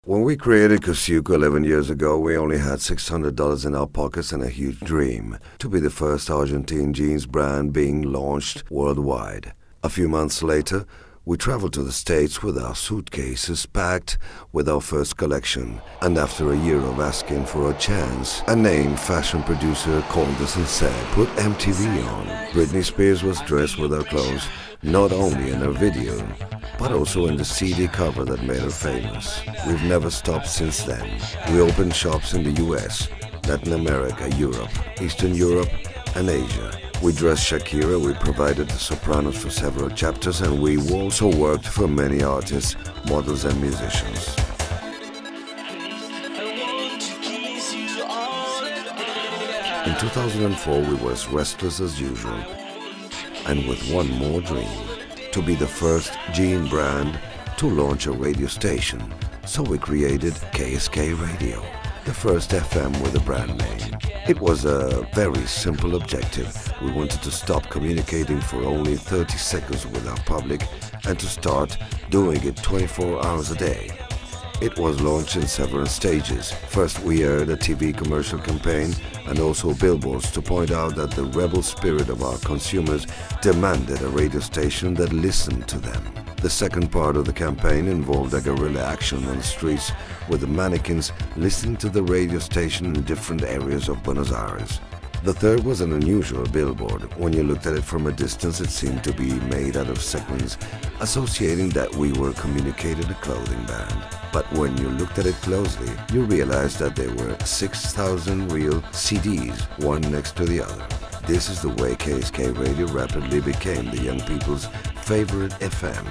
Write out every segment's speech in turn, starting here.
When we created Kosiuko 11 years ago, we only had $600 in our pockets and a huge dream to be the first Argentine jeans brand being launched worldwide. A few months later, we traveled to the States with our suitcases packed with our first collection, and after a year of asking for a chance, a named fashion producer called us and said, "Put MTV on." Britney Spears was dressed with our clothes, not only in her video, but also in the CD cover that made her famous. We've never stopped since then. We opened shops in the US, Latin America, Europe, Eastern Europe, and Asia. We dressed Shakira, we provided the sopranos for several chapters, and we also worked for many artists, models, and musicians. In 2004, we were as restless as usual, and with one more dream, to be the first jean brand to launch a radio station. So we created KSK Radio, the first FM with a brand name. It was a very simple objective. We wanted to stop communicating for only 30 seconds with our public and to start doing it 24 hours a day. It was launched in several stages. First, we aired a TV commercial campaign and also billboards to point out that the rebel spirit of our consumers demanded a radio station that listened to them. The second part of the campaign involved a guerrilla action on the streets with the mannequins listening to the radio station in different areas of Buenos Aires. The third was an unusual billboard. When you looked at it from a distance, it seemed to be made out of sequins, associating that we were communicating a clothing brand. But when you looked at it closely, you realized that there were 6,000 real CDs, one next to the other. This is the way KSK Radio rapidly became the young people's favorite FM,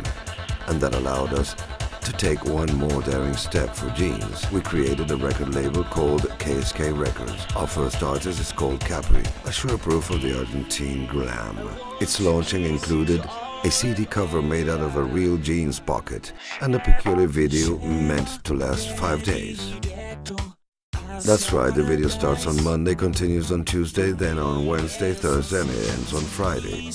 and that allowed us to take one more daring step for jeans. We created a record label called KSK Records. Our first artist is called Capri, a sure proof of the Argentine glam. Its launching included a CD cover made out of a real jeans pocket and a peculiar video meant to last 5 days. That's right, the video starts on Monday, continues on Tuesday, then on Wednesday, Thursday, and it ends on Friday.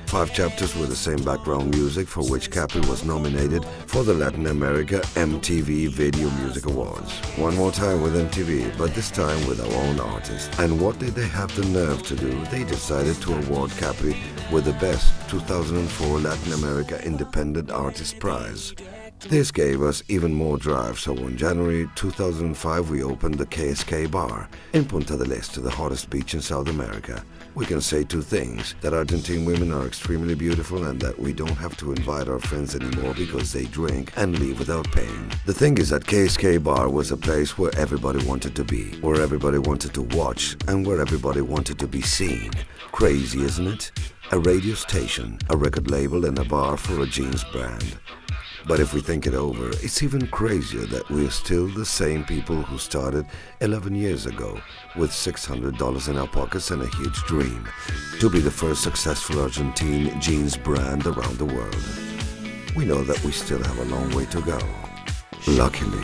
5 chapters with the same background music, for which Capri was nominated for the Latin America MTV Video Music Awards. One more time with MTV, but this time with our own artist. And what did they have the nerve to do? They decided to award Capri with the Best 2004 Latin America Independent Artist Prize. This gave us even more drive, so in January 2005 we opened the KSK Bar in Punta del Este, the hottest beach in South America. We can say 2 things, that Argentine women are extremely beautiful and that we don't have to invite our friends anymore because they drink and leave without paying. The thing is that KSK Bar was a place where everybody wanted to be, where everybody wanted to watch, and where everybody wanted to be seen. Crazy, isn't it? A radio station, a record label, and a bar for a jeans brand. But if we think it over, it's even crazier that we're still the same people who started 11 years ago with $600 in our pockets and a huge dream to be the first successful Argentine jeans brand around the world. We know that we still have a long way to go. Luckily,